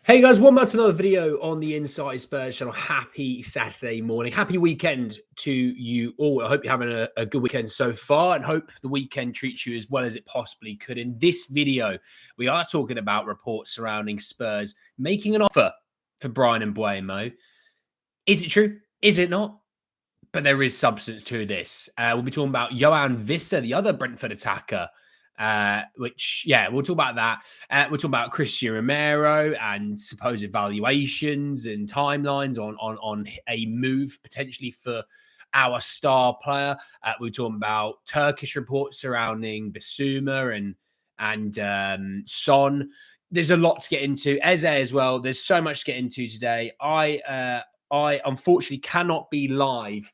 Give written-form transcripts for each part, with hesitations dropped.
Hey guys, welcome back to another video on the Inside Spurs channel. Happy Saturday morning. Happy weekend to you all. I hope you're having a good weekend so far and hope the weekend treats you as well as it possibly could. In this video, we are talking about reports surrounding Spurs making an offer for Bryan and Mbeumo. Is it true? Is it not? But there is substance to this. We'll be talking about Yoane Wissa, the other Brentford attacker, we'll talk about that. We'll talk about Romero and supposed valuations and timelines on a move potentially for our star player. We're talking about Turkish reports surrounding Mbeumo and Son. There's a lot to get into. Eze as well. There's so much to get into today. I unfortunately cannot be live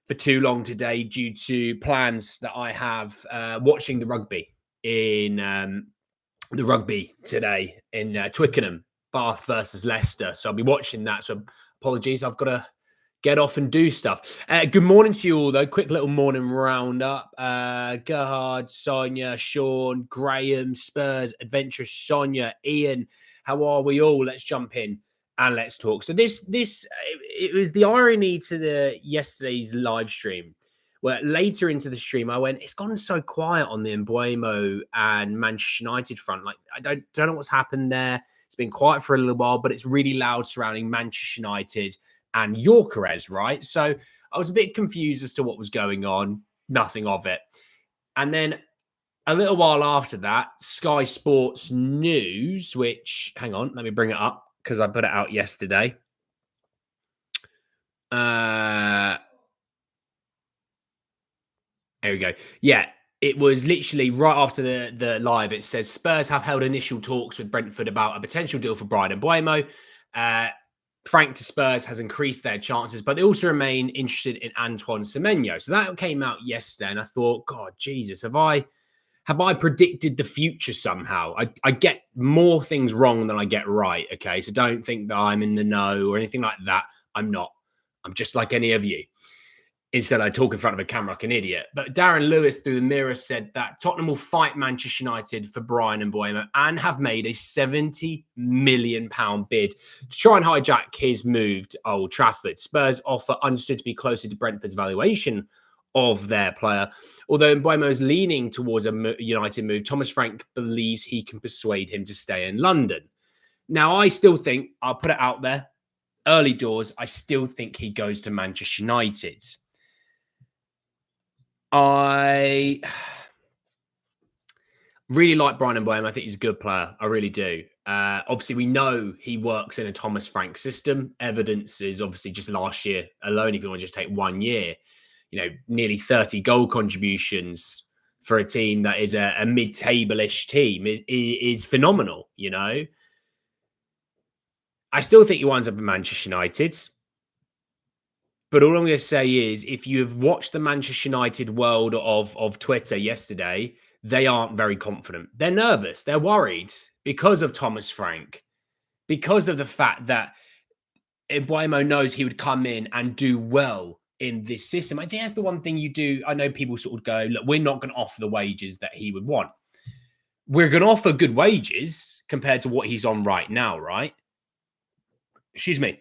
for too long today due to plans that I have watching the rugby today in Twickenham, Bath versus Leicester. So I'll be watching that. So apologies, I've got to get off and do stuff. Good morning to you all, though. Quick little morning roundup. Gerhard, Sonia, Sean, Graham, Spurs, Adventurous Sonia, Ian. How are we all? Let's jump in and let's talk. So it was the irony to the yesterday's live stream where later into the stream I went, it's gone so quiet on the Mbeumo and Manchester United front. Like I don't know what's happened there. It's been quiet for a little while, but it's really loud surrounding Manchester United and Gyökeres, right? So I was a bit confused as to what was going on. Nothing of it. And then a little while after that, Sky Sports News, which, hang on, let me bring it up because I put it out yesterday. There we go. Yeah, it was literally right after the live. It says Spurs have held initial talks with Brentford about a potential deal for Bryan and Mbeumo. Frank to Spurs has increased their chances, but they also remain interested in Antoine Semenyo. So that came out yesterday, and I thought, God, Jesus, have I predicted the future somehow? I get more things wrong than I get right, okay? So don't think that I'm in the know or anything like that. I'm not. I'm just like any of you. Instead, I talk in front of a camera like an idiot. But Darren Lewis through the Mirror said that Tottenham will fight Manchester United for Bryan and Mbeumo and have made a £70 million bid to try and hijack his move to Old Trafford. Spurs offer understood to be closer to Brentford's valuation of their player. Although Mbeumo is leaning towards a United move, Thomas Frank believes he can persuade him to stay in London. Now, I still think, I'll put it out there, early doors, I still think he goes to Manchester United. I really like Bryan and Bryan. I think he's a good player. I really do. Obviously, we know he works in a Thomas Frank system. Evidence is obviously just last year alone, if you want to just take 1 year, nearly 30 goal contributions for a team that is a mid-table-ish team is phenomenal, I still think he winds up at Manchester United. But all I'm going to say is, if you've watched the Manchester United world of Twitter yesterday, they aren't very confident. They're nervous. They're worried because of Thomas Frank, because of the fact that Mbeumo knows he would come in and do well in this system. I think that's the one thing you do. I know people sort of go, look, we're not going to offer the wages that he would want. We're going to offer good wages compared to what he's on right now, right? Excuse me.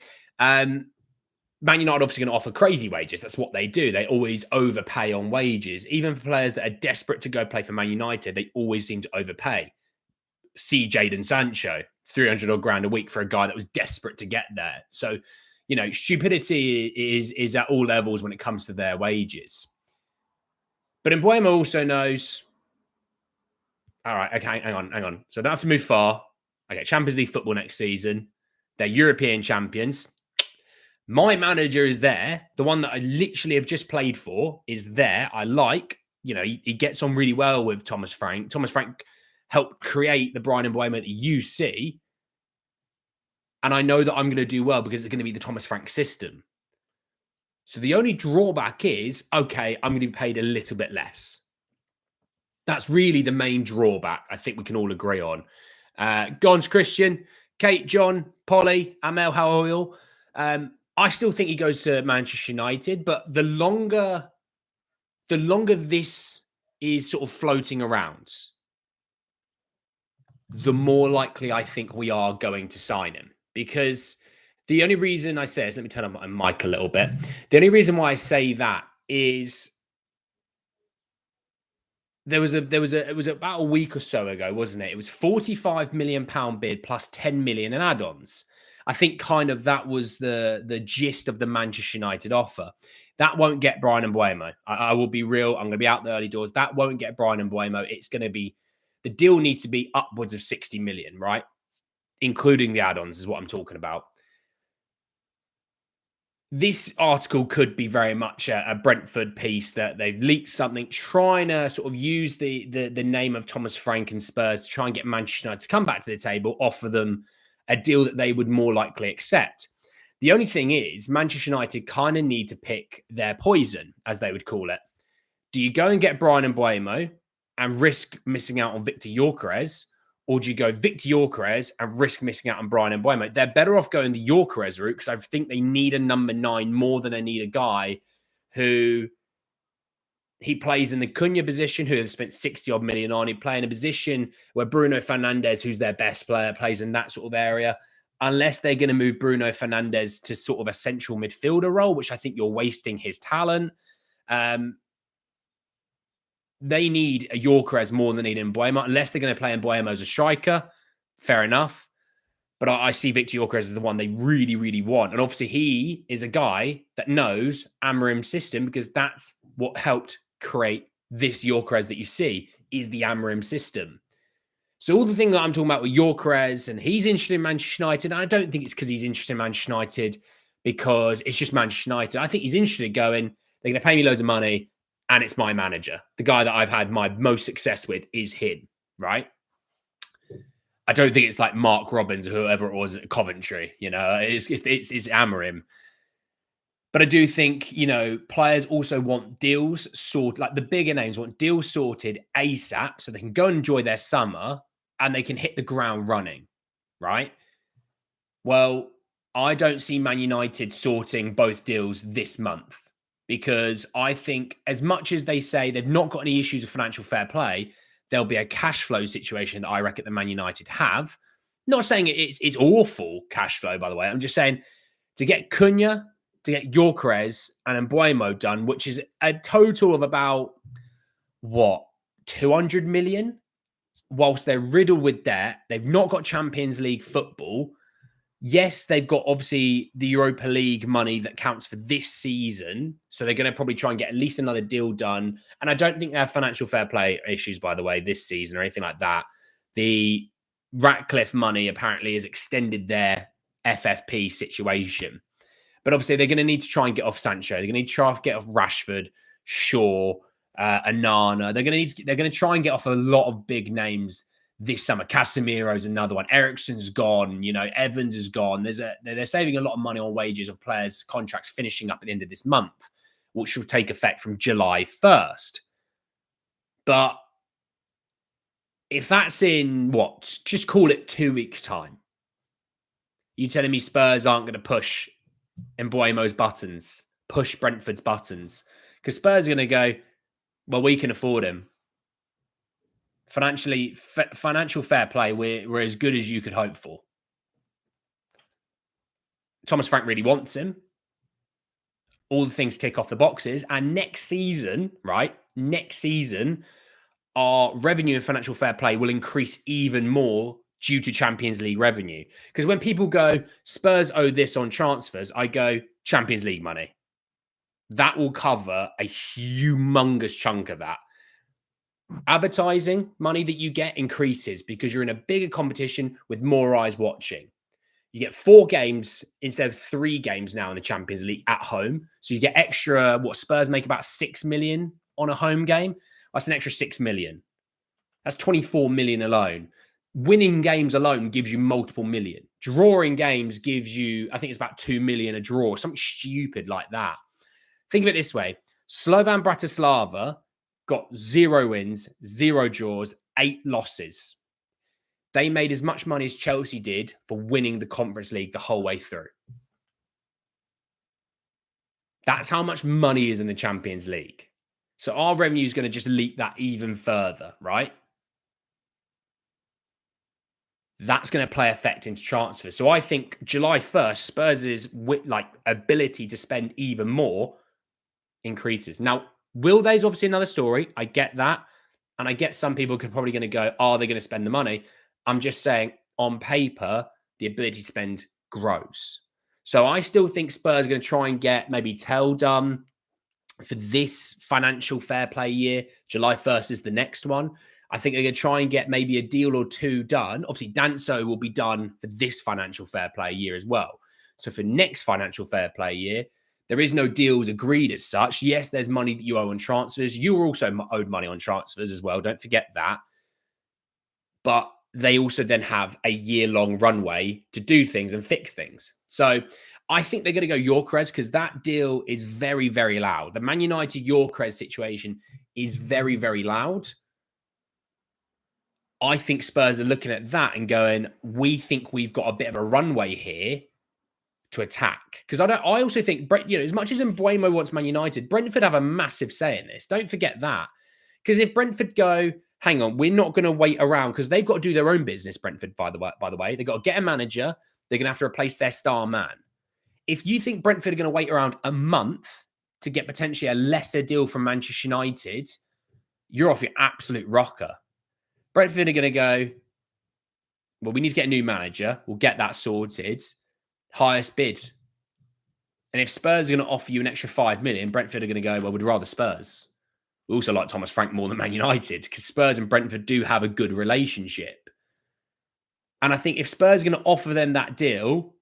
Man United obviously going to offer crazy wages. That's what they do. They always overpay on wages. Even for players that are desperate to go play for Man United, they always seem to overpay. See Jadon Sancho, 300 odd grand a week for a guy that was desperate to get there. So, stupidity is at all levels when it comes to their wages. But Mbeumo also knows, all right, okay, hang on. So I don't have to move far. I get Champions League football next season. They're European champions. My manager is there. The one that I literally have just played for is there. I like, he gets on really well with Thomas Frank. Thomas Frank helped create the Bryan and Mbeumo that you see. And I know that I'm going to do well because it's going to be the Thomas Frank system. So the only drawback is, okay, I'm going to be paid a little bit less. That's really the main drawback I think we can all agree on. Gons Christian, Kate, John, Polly, Amel, how are we all? I still think he goes to Manchester United, but the longer this is sort of floating around, the more likely I think we are going to sign him. Because the only reason I say this, let me turn on my mic a little bit. The only reason why I say that is it was about a week or so ago, wasn't it? It was 45 million pound bid plus 10 million in add-ons. I think kind of that was the gist of the Manchester United offer. That won't get Bryan Mbeumo. I will be real. I'm going to be out the early doors. That won't get Bryan Mbeumo. It's going to be the deal needs to be upwards of 60 million, right? Including the add-ons is what I'm talking about. This article could be very much a Brentford piece that they've leaked something, trying to sort of use the name of Thomas Frank and Spurs to try and get Manchester United to come back to the table, offer them a deal that they would more likely accept. The only thing is, Manchester United kind of need to pick their poison, as they would call it. Do you go and get Bryan Mbeumo and risk missing out on Victor Gyökeres, or do you go Victor Gyökeres and risk missing out on Bryan Mbeumo? They're better off going the Gyökeres route because I think they need a number 9 more than they need a guy who he plays in the Cunha position, who they've spent 60 odd million on. He play in a position where Bruno Fernandes, who's their best player, plays in that sort of area. Unless they're going to move Bruno Fernandes to sort of a central midfielder role, which I think you're wasting his talent. They need a Gyökeres more than they need Mbeumo, unless they're going to play Mbeumo as a striker. Fair enough. But I see Victor Gyökeres as the one they really, really want. And obviously he is a guy that knows Amorim's system because that's what helped create this Gyökeres that you see is the Amorim system. So all the things that I'm talking about with Gyökeres, and he's interested in Manchester United, and I don't think it's because he's interested in Manchester United because it's just Manchester United. I think he's interested in going, they're going to pay me loads of money, and it's my manager. The guy that I've had my most success with is him, right? I don't think it's like Mark Robbins or whoever it was at Coventry. You know, it's Amorim. But I do think, you know, players also want deals sorted, like the bigger names want deals sorted ASAP so they can go and enjoy their summer and they can hit the ground running, right? Well, I don't see Man United sorting both deals this month because I think as much as they say they've not got any issues of financial fair play, there'll be a cash flow situation that I reckon that Man United have. Not saying it's awful cash flow, by the way. I'm just saying to get Cunha, to get Gyökeres and Mbeumo done, which is a total of about, what, 200 million? Whilst they're riddled with debt, they've not got Champions League football. Yes, they've got obviously the Europa League money that counts for this season. So they're going to probably try and get at least another deal done. And I don't think they have financial fair play issues, by the way, this season or anything like that. The Ratcliffe money apparently has extended their FFP situation. But obviously they're going to need to try and get off Sancho. They're going to need to try and get off Rashford, Shaw, Anana. They're going to try and get off a lot of big names this summer. Casemiro's another one. Ericsson's gone. You know, Evans is gone. They're saving a lot of money on wages of players' contracts finishing up at the end of this month, which will take effect from July 1st. But if that's in what, just call it 2 weeks' time. You telling me Spurs aren't going to push Mbeumo's buttons, push Brentford's buttons? Because Spurs are going to go, well, we can afford him. Financial fair play, we're as good as you could hope for. Thomas Frank really wants him. All the things tick off the boxes. And next season, right? Next season, our revenue and financial fair play will increase even more due to Champions League revenue. Because when people go, Spurs owe this on transfers, I go, Champions League money. That will cover a humongous chunk of that. Advertising money that you get increases because you're in a bigger competition with more eyes watching. You get 4 games instead of 3 games now in the Champions League at home. So you get extra, what, Spurs make about 6 million on a home game. That's an extra 6 million. That's 24 million alone. Winning games alone gives you multiple million. Drawing games gives you, I think it's about 2 million a draw, something stupid like that. Think of it this way. Slovan Bratislava got 0 wins, 0 draws, 8 losses. They made as much money as Chelsea did for winning the Conference League the whole way through. That's how much money is in the Champions League. So our revenue is going to just leap that even further, right? that's going to play effect into transfers. So I think July 1st, Spurs' ability to spend even more increases. Now, will there's obviously another story. I get that. And I get some people could probably going to go, are they going to spend the money? I'm just saying, on paper, the ability to spend grows. So I still think Spurs are going to try and get maybe Tell done for this financial fair play year. July 1st is the next one. I think they're going to try and get maybe a deal or two done. Obviously, Danso will be done for this financial fair play year as well. So for next financial fair play year, there is no deals agreed as such. Yes, there's money that you owe on transfers. You were also owed money on transfers as well. Don't forget that. But they also then have a year-long runway to do things and fix things. So I think they're going to go Gyökeres because that deal is very, very loud. The Man United Gyökeres situation is very, very loud. I think Spurs are looking at that and going, we think we've got a bit of a runway here to attack. Because I also think, as much as Mbeumo wants Man United, Brentford have a massive say in this. Don't forget that. Because if Brentford go, hang on, we're not going to wait around because they've got to do their own business, Brentford, by the way. They've got to get a manager. They're going to have to replace their star man. If you think Brentford are going to wait around a month to get potentially a lesser deal from Manchester United, you're off your absolute rocker. Brentford are going to go, well, we need to get a new manager. We'll get that sorted. Highest bid. And if Spurs are going to offer you an extra 5 million, Brentford are going to go, well, we'd rather Spurs. We also like Thomas Frank more than Man United because Spurs and Brentford do have a good relationship. And I think if Spurs are going to offer them that deal,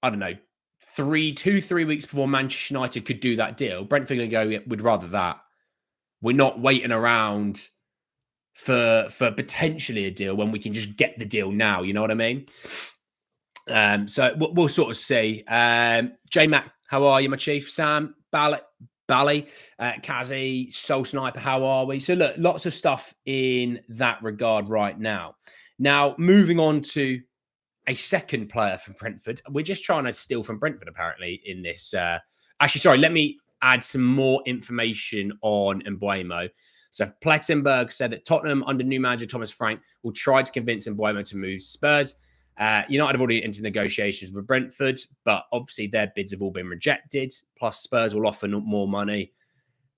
I don't know, 3 weeks before Manchester United could do that deal, Brentford are going to go, yeah, we'd rather that. We're not waiting around for potentially a deal when we can just get the deal now. You know what I mean? So we'll sort of see. J-Mac, how are you, my chief? Sam, Bally, Kazi, Soul Sniper, how are we? So look, lots of stuff in that regard right now. Now, moving on to a second player from Brentford. We're just trying to steal from Brentford, apparently, in this. Actually, sorry, let me add some more information on Mbeumo. So Plettenberg said that Tottenham, under new manager Thomas Frank, will try to convince Mbeumo to move Spurs. United have already entered negotiations with Brentford, but obviously their bids have all been rejected. Plus, Spurs will offer more money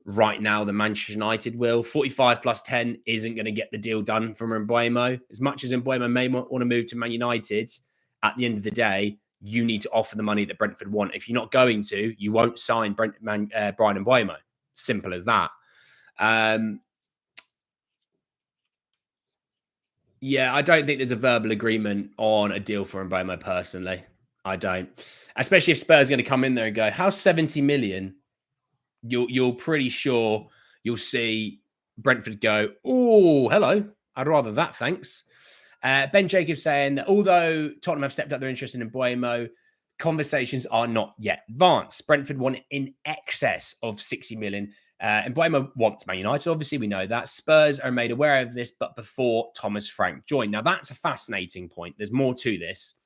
right now than Manchester United will. 45 plus 10 isn't going to get the deal done from Mbeumo. As much as Mbeumo may want to move to Man United, at the end of the day, you need to offer the money that Brentford want. If you're not going to, you won't sign Bryan Mbeumo. Simple as that. Yeah, I don't think there's a verbal agreement on a deal for Mbeumo personally. I don't. Especially if Spurs are going to come in there and go, how's 70 million? You're pretty sure you'll see Brentford go, oh, hello. I'd rather that, thanks. Ben Jacobs saying that although Tottenham have stepped up their interest in Mbeumo, conversations are not yet advanced. Brentford want in excess of 60 million. Mbeumo wants Man United. Obviously, we know that. Spurs are made aware of this, but before Thomas Frank joined. Now, that's a fascinating point. There's more to this.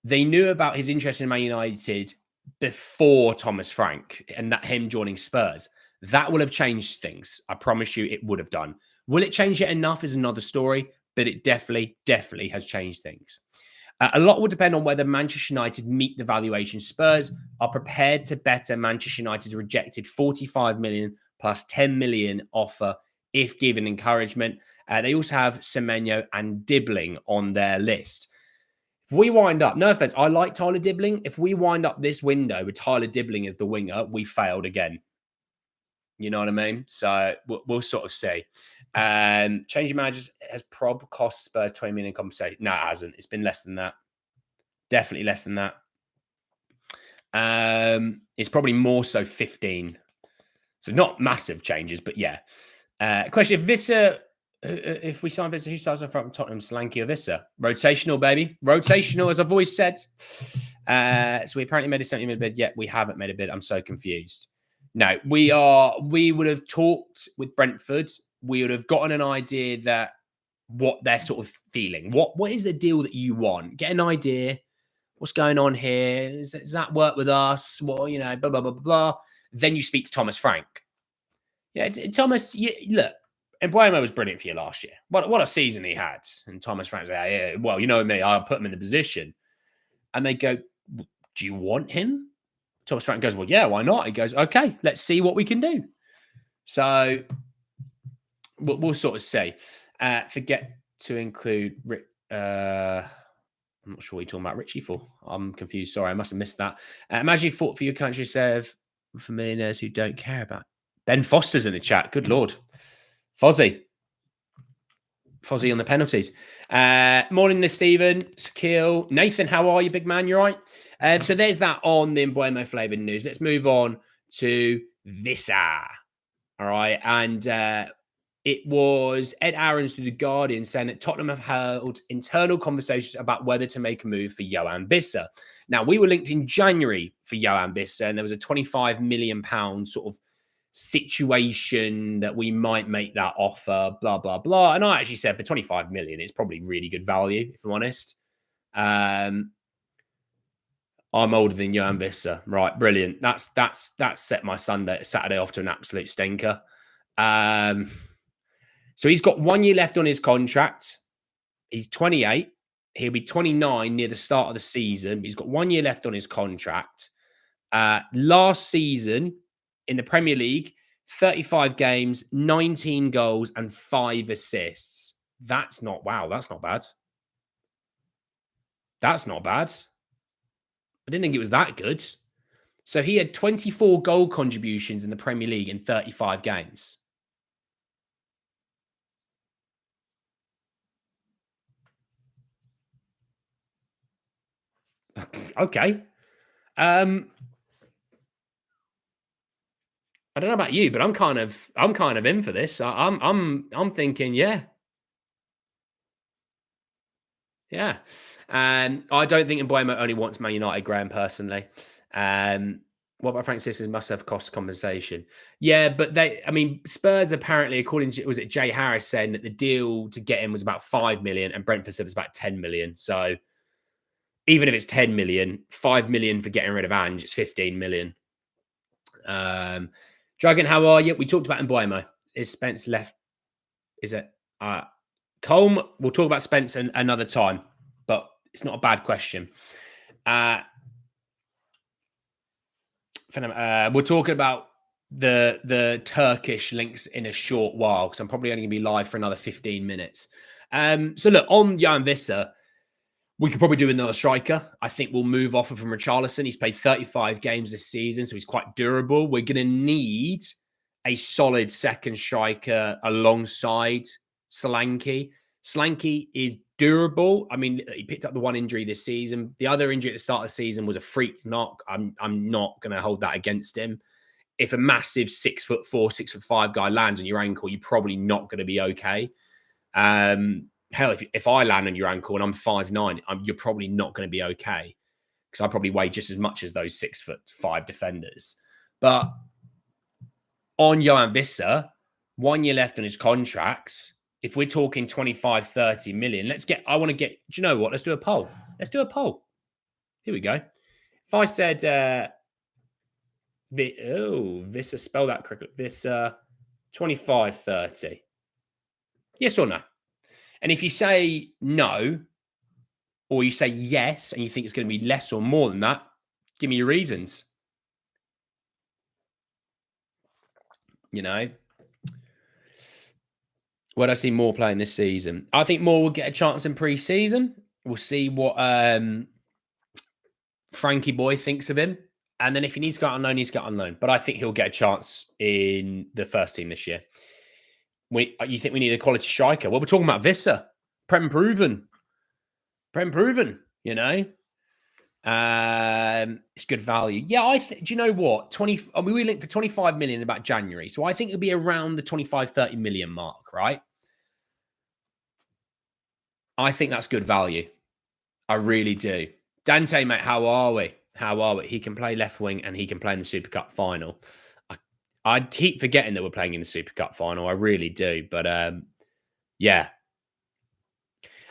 They knew about his interest in Man United before Thomas Frank and that him joining Spurs. That will have changed things. I promise you it would have done. Will it change it enough is another story, but it definitely has changed things. A lot will depend on whether Manchester United meet the valuation. Spurs are prepared to better Manchester United's rejected 45 million plus 10 million offer if given encouragement. They also have Semenyo and Dibbling on their list. If we wind up, no offense, I like Tyler Dibbling. If we wind up this window with Tyler Dibbling as the winger, we failed again. You know what I mean? So we'll sort of see. Changing managers has probably cost Spurs 20 million compensation. No, it hasn't. It's been less than that. Definitely less than that. It's probably more so 15. So not massive changes, but yeah. Question: if we sign Wissa, who starts up from Tottenham, Solanke or Wissa? Rotational, baby. Rotational, as I've always said. So we apparently made a 70 minute bid. Yet we haven't made a bid. I'm so confused. No, we would have talked with Brentford. We would have gotten an idea that what they're sort of feeling. What is the deal that you want? Get an idea. What's going on here? Does that work with us? Well, blah, blah, blah, blah, blah. Then you speak to Thomas Frank. Yeah, Thomas, look, Mbeumo was brilliant for you last year. What a season he had. And Thomas Frank said, yeah, well, you know me, I'll put him in the position. And they go, do you want him? Thomas Frank goes, well, yeah, why not? He goes, okay, let's see what we can do. So we'll sort of see. Forget to include I'm not sure what you're talking about Richie for. I'm confused. Sorry, I must have missed that. Imagine you fought for your country, serve for millionaires who don't care about. Ben Foster's in the chat. Good Lord. Fozzie on the penalties. Morning, Stephen, Sakil, Nathan. How are you, big man? You right? So there's that on the Mbeumo flavoured news. Let's move on to Wissa. All right, and it was Ed Aarons through the Guardian saying that Tottenham have held internal conversations about whether to make a move for Yoane Wissa. Now, we were linked in January for Yoane Wissa, and there was a £25 million sort of situation that we might make that offer, blah, blah, blah. And I actually said for 25 million, it's probably really good value, if I'm honest. I'm older than Yoane Wissa. Right, brilliant. That's set my Saturday off to an absolute stinker. So he's got 1 year left on his contract. He's 28. He'll be 29 near the start of the season. He's got 1 year left on his contract. Last season in the Premier League, 35 games, 19 goals, and 5 assists. That's not bad. That's not bad. I didn't think it was that good. So he had 24 goal contributions in the Premier League in 35 games. Okay. I don't know about you, but I'm kind of in for this. I'm thinking, yeah. Yeah. I don't think Mbeumo only wants Man United, Graham, personally. What about Frank Sisters must have cost compensation? Yeah, but Spurs apparently, according to, was it Jay Harris saying that the deal to get him was about 5 million and Brentford said it's about 10 million. So even if it's 10 million, 5 million for getting rid of Ange, it's 15 million. Dragon, how are you? We talked about Mbeumo. Is Spence left? Is it? Colm, we'll talk about Spence another time, but it's not a bad question. We're talking about the Turkish links in a short while because I'm probably only going to be live for another 15 minutes. So look, on Yoane Wissa, we could probably do another striker. I think we'll move off of from Richarlison. He's played 35 games this season, so he's quite durable. We're going to need a solid second striker alongside Solanke. Solanke is durable. I mean, he picked up the one injury this season. The other injury at the start of the season was a freak knock. I'm not going to hold that against him. If a massive 6'4", 6'5" guy lands on your ankle, you're probably not going to be okay. Hell, if I land on your ankle and I'm 5'9", you're probably not going to be okay because I probably weigh just as much as those 6'5" defenders. But on Yoane Wissa, 1 year left on his contract. If we're talking 25, 30 million, I want to get, do you know what? Let's do a poll. Here we go. If I said, Wissa, spell that correctly. Wissa, 25, 30. Yes or no? And if you say no, or you say yes, and you think it's going to be less or more than that, give me your reasons. You know, where do I see Moore playing this season? I think Moore will get a chance in pre-season. We'll see what Frankie Boy thinks of him. And then if he needs to go out on loan, he's got on loan. But I think he'll get a chance in the first team this year. You think we need a quality striker? Well, we're talking about Wissa. Prem proven, you know. It's good value. Yeah, do you know what? We linked for 25 million about January. So I think it'll be around the 25, 30 million mark, right? I think that's good value. I really do. Dante, mate, how are we? He can play left wing and he can play in the Super Cup final. I keep forgetting that we're playing in the Super Cup final. I really do. But yeah.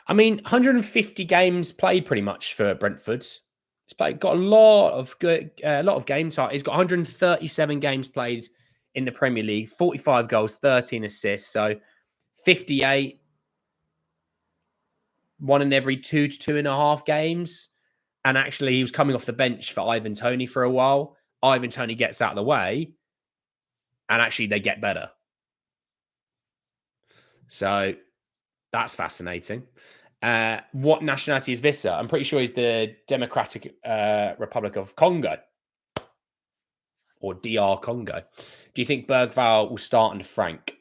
I mean, 150 games played pretty much for Brentford. He's got a lot of games. He's got 137 games played in the Premier League, 45 goals, 13 assists. So 58, one in every 2 to 2.5 games. And actually, he was coming off the bench for Ivan Toney for a while. Ivan Toney gets out of the way, and actually they get better. So that's fascinating. What nationality is Wissa? I'm pretty sure he's the Democratic Republic of Congo or DR Congo. Do you think Bergvall will start under Frank?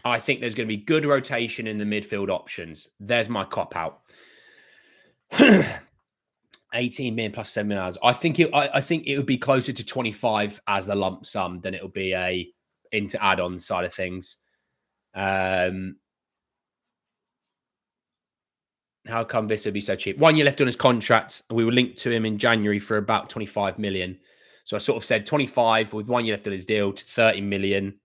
I think there's going to be good rotation in the midfield options. There's my cop out. 18 million plus 7 million hours. I think it would be closer to 25 as the lump sum than it will be a into add-on side of things. How come this would be so cheap? 1 year left on his contract. We were linked to him in January for about 25 million. So I sort of said 25 with 1 year left on his deal to 30 million.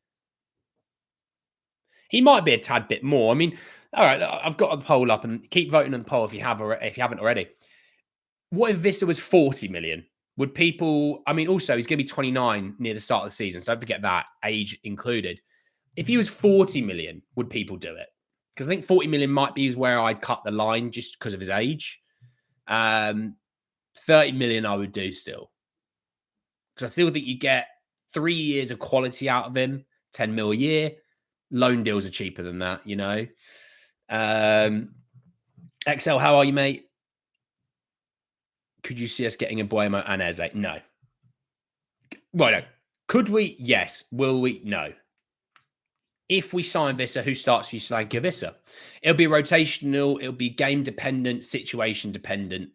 He might be a tad bit more. I mean, all right, I've got the poll up and keep voting on the poll if you haven't already. What if Wissa was 40 million? Would people, I mean, also he's going to be 29 near the start of the season. So don't forget that, age included. If he was 40 million, would people do it? Because I think 40 million might be where I'd cut the line just because of his age. 30 million I would do still. Because I still think you get 3 years of quality out of him, 10 mil a year. Loan deals are cheaper than that, you know. XL, how are you, mate? Could you see us getting Mbeumo and Eze? No. Well, no. Could we? Yes. Will we? No. If we sign Wissa, who starts for you, Solanke Wissa? It'll be rotational. It'll be game dependent, situation dependent.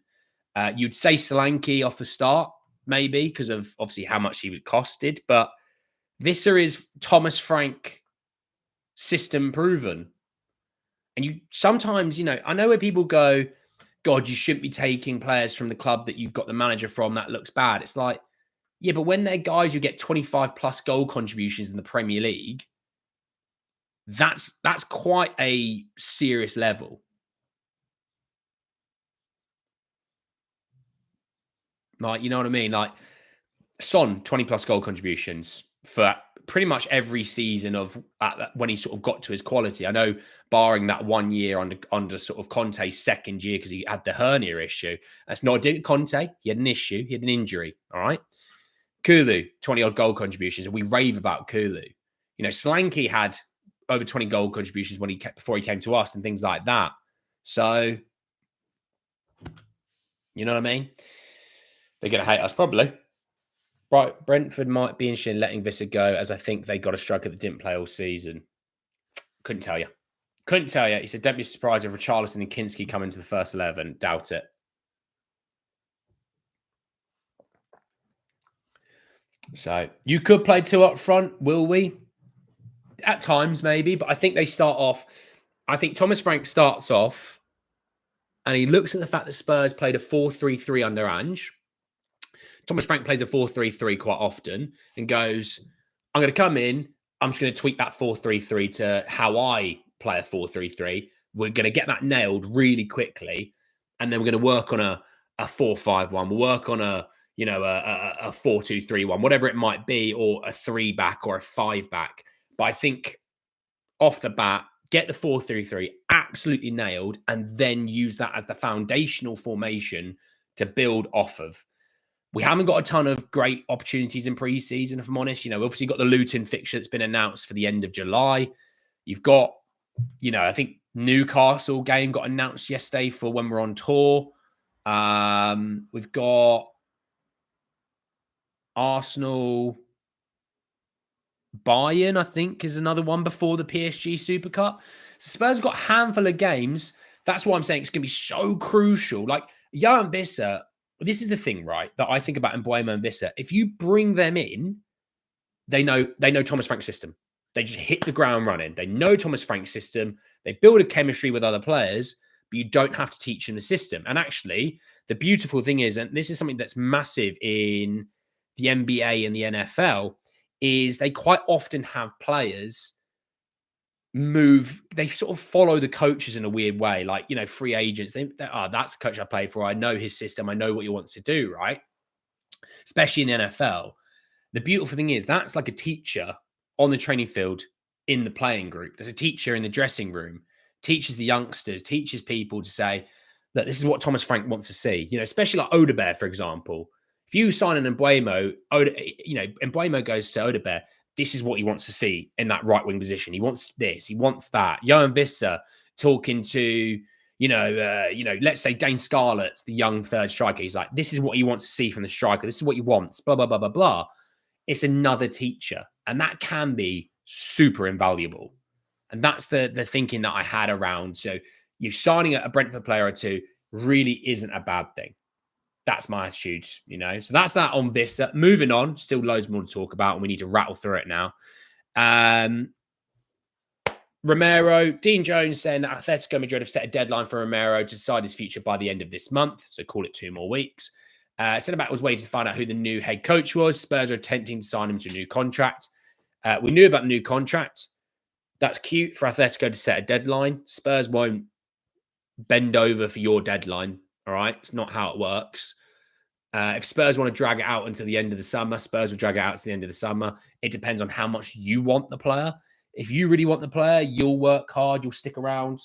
You'd say Solanke off the start, maybe, because of obviously how much he was costed. But Wissa is Thomas Frank system proven. And you sometimes, you know, I know where people go, God, you shouldn't be taking players from the club that you've got the manager from. That looks bad. It's like, yeah, but when they're guys who get 25 plus goal contributions in the Premier League, that's quite a serious level. Like, you know what I mean? Like Son, 20 plus goal contributions for pretty much every season of when he sort of got to his quality. I know, barring that 1 year under sort of Conte's second year because he had the hernia issue. That's not Conte. He had an issue. He had an injury. All right. Kulu, 20 odd goal contributions, and we rave about Kulu. You know, Solanke had over 20 goal contributions before he came to us and things like that. So, you know what I mean? They're going to hate us probably. Right, Brentford might be interested in letting Wissa go, as I think they got a striker that didn't play all season. Couldn't tell you. Couldn't tell you. He said, don't be surprised if Richarlison and Kinski come into the first 11. Doubt it. So, you could play two up front, will we? At times, maybe. But I think they start off... I think Thomas Frank starts off and he looks at the fact that Spurs played a 4-3-3 under Ange. Thomas Frank plays a 4-3-3 quite often and goes, I'm going to come in. I'm just going to tweak that 4-3-3 to how I play a 4-3-3. We're going to get that nailed really quickly. And then we're going to work on a 4-5-1. We'll work on a 4-2-3-1, whatever it might be, or a 3-back or a 5-back. But I think off the bat, get the 4-3-3 absolutely nailed and then use that as the foundational formation to build off of. We haven't got a ton of great opportunities in pre-season, if I'm honest. You know, we've obviously got the Luton fixture that's been announced for the end of July. You've got, you know, I think Newcastle game got announced yesterday for when we're on tour. We've got Arsenal, Bryan, I think, is another one before the PSG Super Cup. So Spurs have got a handful of games. That's why I'm saying it's going to be so crucial. Like, Yoane Wissa, this is the thing, right, that I think about Mbeumo and Wissa. If you bring them in, they know Thomas Frank's system. They just hit the ground running. They know Thomas Frank's system. They build a chemistry with other players, but you don't have to teach them the system. And actually, the beautiful thing is, and this is something that's massive in the NBA and the NFL, is they quite often have players move, they sort of follow the coaches in a weird way, like, you know, free agents. That's a coach I play for. I know his system. I know what he wants to do, right? Especially in the NFL. The beautiful thing is that's like a teacher on the training field in the playing group. There's a teacher in the dressing room, teaches the youngsters, teaches people to say that this is what Thomas Frank wants to see. Especially like Odebear, for example. If you sign an Mbeumo, Mbeumo goes to Odebear. This is what he wants to see in that right wing position. He wants this. He wants that. Yoane Wissa talking to let's say Dane Scarlett's the young third striker. He's like, this is what he wants to see from the striker. This is what he wants. Blah blah blah blah blah. It's another teacher, and that can be super invaluable. And that's the thinking that I had around. So you signing a Brentford player or two really isn't a bad thing. That's my attitude, So that's that on this. Moving on, still loads more to talk about, and we need to rattle through it now. Romero, Dean Jones saying that Atletico Madrid have set a deadline for Romero to decide his future by the end of this month. So call it 2 more weeks. Centre-back was waiting to find out who the new head coach was. Spurs are attempting to sign him to a new contract. We knew about the new contract. That's cute for Atletico to set a deadline. Spurs won't bend over for your deadline. All right. It's not how it works. If Spurs want to drag it out until the end of the summer, Spurs will drag it out to the end of the summer. It depends on how much you want the player. If you really want the player, you'll work hard. You'll stick around.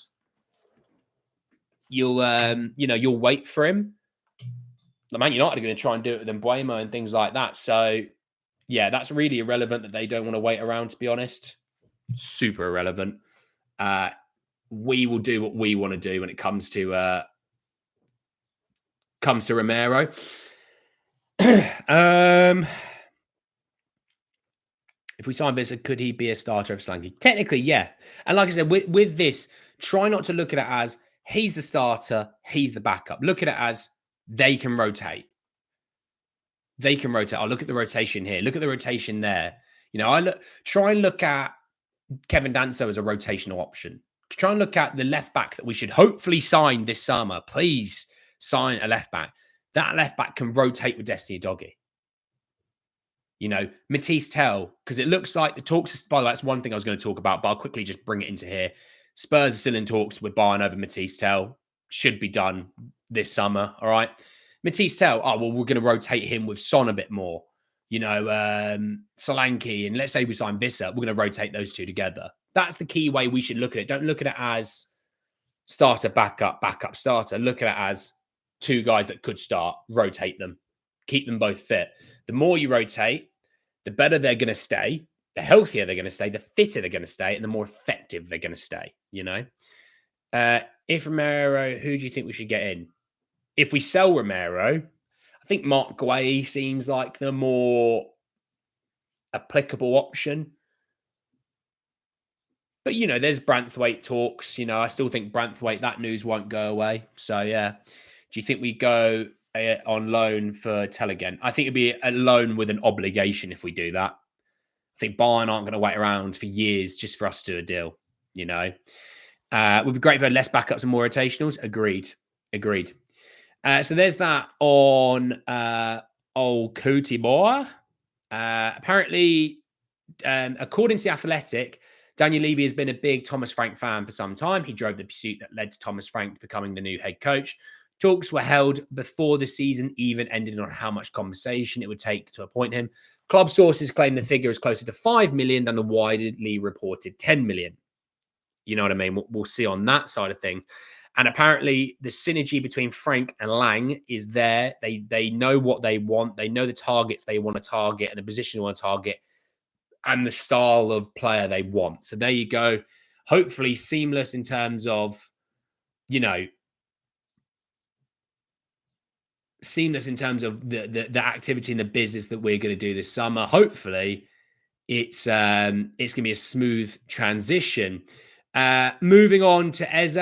You'll wait for him. The Man United are going to try and do it with Mbeumo and things like that. So, yeah, that's really irrelevant that they don't want to wait around, to be honest. Super irrelevant. We will do what we want to do when it comes to Romero. If we sign Vista, could he be a starter of Solanke? Technically, yeah. And like I said, with this, try not to look at it as he's the starter, he's the backup. Look at it as they can rotate. They can rotate. I'll look at the rotation here. Look at the rotation there. Try and look at Kevin Danso as a rotational option. Try and look at the left back that we should hopefully sign this summer. Please sign a left back. That left back can rotate with Destiny Doggy. Matisse Tell, because it looks like the talks, by the way, that's one thing I was going to talk about, but I'll quickly just bring it into here. Spurs are still in talks with Bryan over Matisse Tell. Should be done this summer, all right? Matisse Tell, we're going to rotate him with Son a bit more. Solanke, and let's say we sign Vissa, we're going to rotate those two together. That's the key way we should look at it. Don't look at it as starter, backup, starter. Look at it as two guys that could start, rotate them, keep them both fit. The more you rotate, the better they're going to stay, the healthier they're going to stay, the fitter they're going to stay, and the more effective they're going to stay, If Romero, who do you think we should get in? If we sell Romero, I think Mark Guay seems like the more applicable option. But, there's Branthwaite talks. I still think Branthwaite, that news won't go away. So, yeah. Do you think we go on loan for Tell again? I think it'd be a loan with an obligation if we do that. I think Bayern aren't going to wait around for years just for us to do a deal, It would be great if we had less backups and more rotationals. Agreed. So there's that on old Coutinho. Apparently, according to The Athletic, Daniel Levy has been a big Thomas Frank fan for some time. He drove the pursuit that led to Thomas Frank becoming the new head coach. Talks were held before the season even ended on how much compensation it would take to appoint him. Club sources claim the figure is closer to 5 million than the widely reported 10 million. You know what I mean? We'll see on that side of things. And apparently the synergy between Frank and Lang is there. They know what they want. They know the targets they want to target and the position they want to target and the style of player they want. So there you go. Hopefully seamless in terms of, seamless in terms of the activity and the business that we're going to do this summer. Hopefully it's going to be a smooth transition. Moving on to Eze,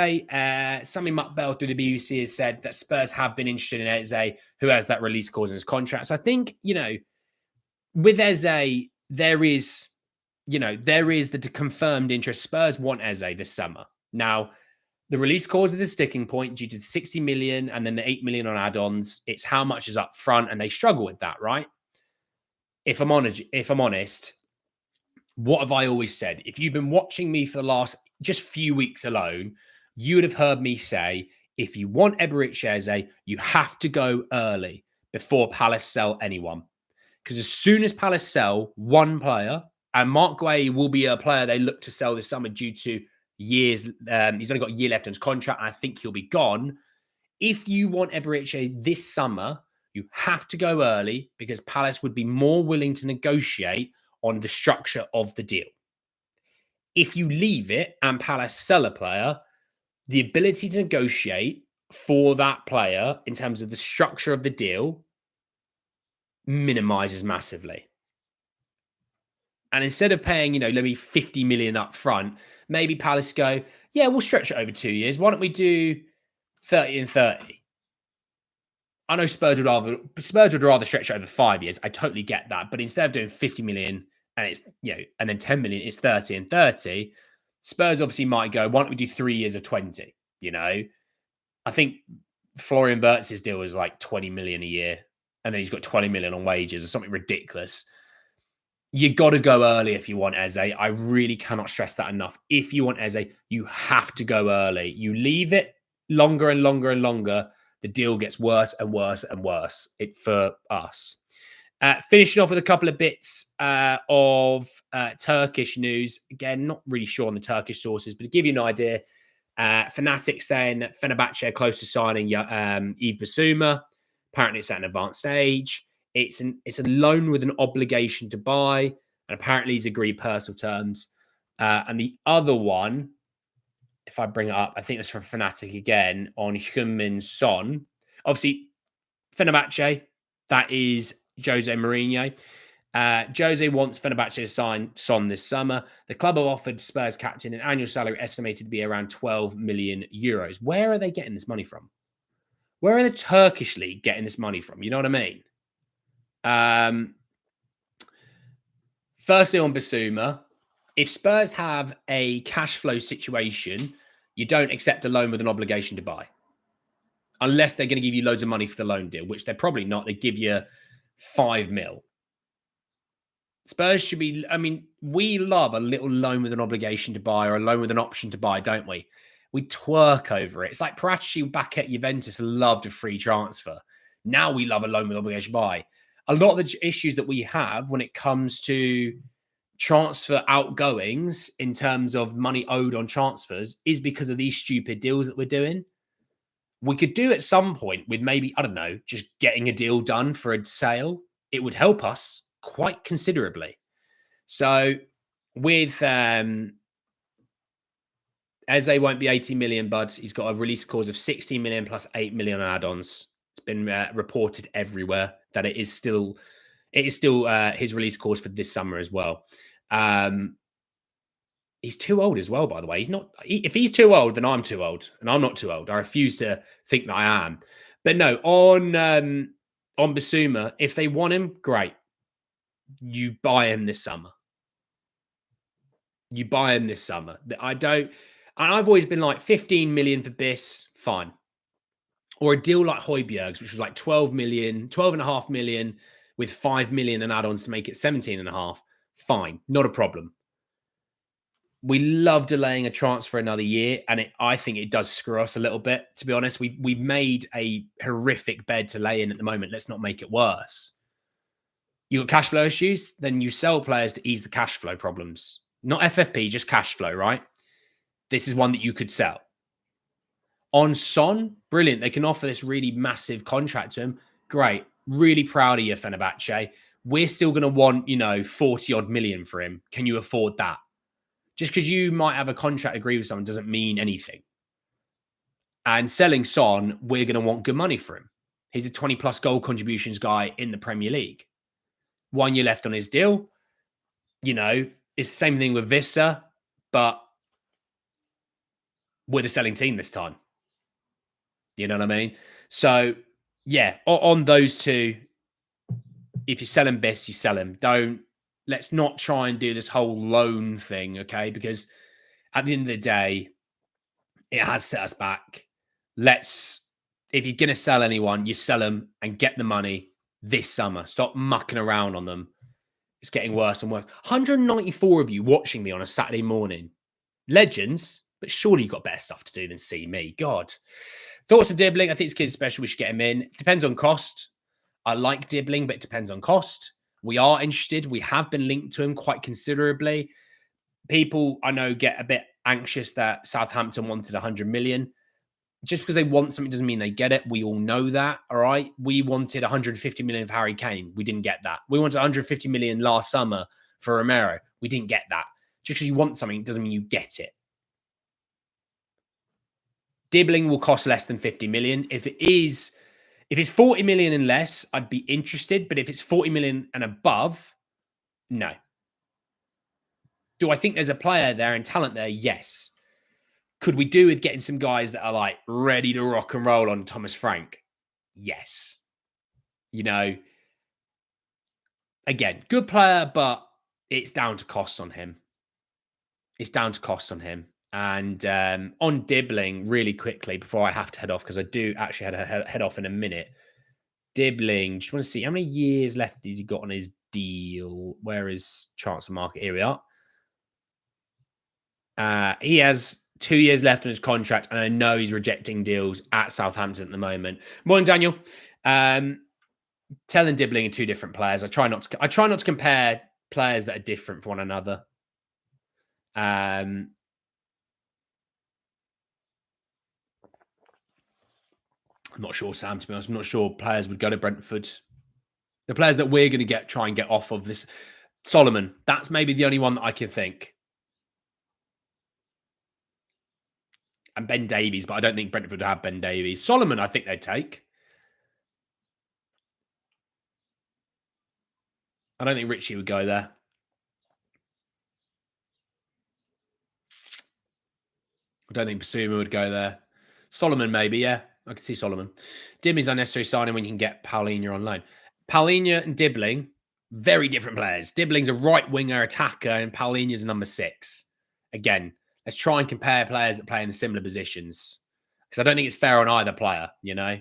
Sammy Muckbell through the BBC has said that Spurs have been interested in Eze, who has that release clause in his contract. So I think, with Eze, there is the confirmed interest. Spurs want Eze this summer. Now, the release clause is the sticking point due to the 60 million and then the 8 million on add-ons. It's how much is up front, and they struggle with that, right? If I'm honest, what have I always said? If you've been watching me for the last just few weeks alone, you would have heard me say, if you want Eberechi Eze, you have to go early before Palace sell anyone. Because as soon as Palace sell one player, And Mark Guay will be a player they look to sell this summer due to years. He's only got a year left on his contract, and I think he'll be gone. If you want Eberechi this summer, you have to go early because Palace would be more willing to negotiate on the structure of the deal. If you leave it and Palace sell a player, the ability to negotiate for that player in terms of the structure of the deal minimizes massively. And instead of paying, maybe 50 million up front, maybe Palace go, yeah, we'll stretch it over 2 years. Why don't we do 30 and 30? I know Spurs would rather stretch it over 5 years. I totally get that. But instead of doing 50 million and it's, and then 10 million, it's 30 and 30. Spurs obviously might go, why don't we do 3 years of 20? I think Florian Wirtz's deal was like 20 million a year. And then he's got 20 million on wages or something ridiculous. You got to go early if you want Eze. I really cannot stress that enough. If you want Eze, you have to go early. You leave it longer and longer and longer, the deal gets worse and worse and worse for us. Finishing off with a couple of bits of Turkish news. Again, not really sure on the Turkish sources, but to give you an idea, Fnatic saying that Fenerbahce are close to signing Yves Bissouma. Apparently, it's at an advanced stage. It's a loan with an obligation to buy, and apparently he's agreed personal terms. And the other one, if I bring it up, I think it's from Fnatic again on Heung-Min Son. Obviously, Fenerbahce, that is Jose Mourinho. Jose wants Fenerbahce to sign Son this summer. The club have offered Spurs captain an annual salary estimated to be around 12 million euros. Where are they getting this money from? Where are the Turkish league getting this money from? You know what I mean? Firstly, on Bissouma, if Spurs have a cash flow situation, you don't accept a loan with an obligation to buy. Unless they're going to give you loads of money for the loan deal, which they're probably not. They give you 5 mil. Spurs should be, we love a little loan with an obligation to buy or a loan with an option to buy, don't we? We twerk over it. It's like Paratici back at Juventus loved a free transfer. Now we love a loan with obligation to buy. A lot of the issues that we have when it comes to transfer outgoings in terms of money owed on transfers is because of these stupid deals that we're doing. We could do at some point with maybe, I don't know, just getting a deal done for a sale. It would help us quite considerably. So with Eze won't be 80 million, but he's got a release clause of 16 million plus 8 million on add-ons. It's been reported everywhere that it is still his release clause for this summer as well. He's too old as well, by the way. If he's too old, then I'm too old, and I'm not too old. I refuse to think that I am. But no, on Bissouma, if they want him, great. You buy him this summer. And I've always been like 15 million for Biss, fine. Or a deal like Højbjerg's, which was like 12.5 million with 5 million in add-ons to make it 17.5. Fine, not a problem. We love delaying a transfer another year, and I think it does screw us a little bit, to be honest. We've made a horrific bed to lay in at the moment. Let's not make it worse. You got cash flow issues, then you sell players to ease the cash flow problems. Not FFP, just cash flow, right? This is one that you could sell. On Son, brilliant. They can offer this really massive contract to him. Great. Really proud of you, Fenerbahce. We're still going to want, 40 odd million for him. Can you afford that? Just because you might have a contract agreed with someone doesn't mean anything. And selling Son, we're going to want good money for him. He's a 20 plus goal contributions guy in the Premier League. 1 year left on his deal. It's the same thing with Wissa, but we're the selling team this time. You know what I mean? So, yeah, on those two, if you're selling Biss, you sell him. Let's not try and do this whole loan thing, okay? Because at the end of the day, it has set us back. If you're going to sell anyone, you sell them and get the money this summer. Stop mucking around on them. It's getting worse and worse. 194 of you watching me on a Saturday morning. Legends, but surely you've got better stuff to do than see me. God. Thoughts on Dibbling? I think this kid's special. We should get him in. Depends on cost. I like Dibbling, but it depends on cost. We are interested. We have been linked to him quite considerably. People I know get a bit anxious that Southampton wanted 100 million. Just because they want something doesn't mean they get it. We all know that, all right? We wanted 150 million for Harry Kane. We didn't get that. We wanted 150 million last summer for Romero. We didn't get that. Just because you want something doesn't mean you get it. Dibbling will cost less than 50 million. If it's 40 million and less, I'd be interested. But if it's 40 million and above, no. Do I think there's a player there and talent there? Yes. Could we do with getting some guys that are like ready to rock and roll on Thomas Frank? Yes. You know, again, good player, but it's down to cost on him. It's down to cost on him. And on Dibbling, really quickly, before I have to head off, because I do actually have to head off in a minute. Dibbling, just want to see how many years left has he got on his deal? Where is transfer market? Here we are. He has 2 years left on his contract, and I know he's rejecting deals at Southampton at the moment. Morning, Daniel. Tell and Dibbling are two different players. I try not to compare players that are different from one another. I'm not sure, Sam, to be honest. I'm not sure players would go to Brentford. The players that we're going to try and get off of this. Solomon, that's maybe the only one that I can think. And Ben Davies, but I don't think Brentford would have Ben Davies. Solomon, I think they'd take. I don't think Richie would go there. I don't think Basuma would go there. Solomon, maybe, yeah. I could see Solomon. Dibbing's unnecessary signing when you can get Paulinho on loan. Paulinho and Dibbling, very different players. Dibbling's a right winger attacker, and Paulinho's a number 6. Again, let's try and compare players that play in the similar positions, because I don't think it's fair on either player, you know.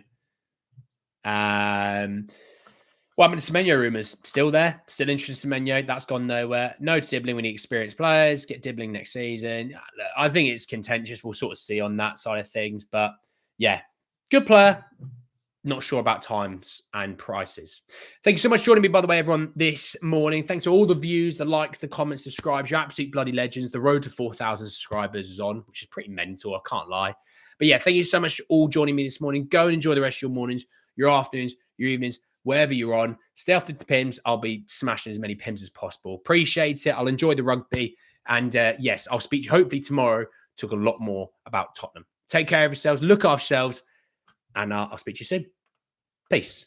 Well, I mean, the Semenyo rumours still there. Still interested in Semenyo. That's gone nowhere. No to Dibbling when he experienced players. Get Dibbling next season. I think it's contentious. We'll sort of see on that side of things. But yeah, good player. Not sure about times and prices. Thank you so much for joining me, by the way, everyone, this morning. Thanks for all the views, the likes, the comments, subscribes. You're absolute bloody legends. The road to 4,000 subscribers is on, which is pretty mental. I can't lie. But yeah, thank you so much for all joining me this morning. Go and enjoy the rest of your mornings, your afternoons, your evenings, wherever you're on. Stay off the pims. I'll be smashing as many pims as possible. Appreciate it. I'll enjoy the rugby. And yes, I'll speak to you hopefully tomorrow. Talk a lot more about Tottenham. Take care of yourselves. Look after yourselves. And I'll speak to you soon. Peace.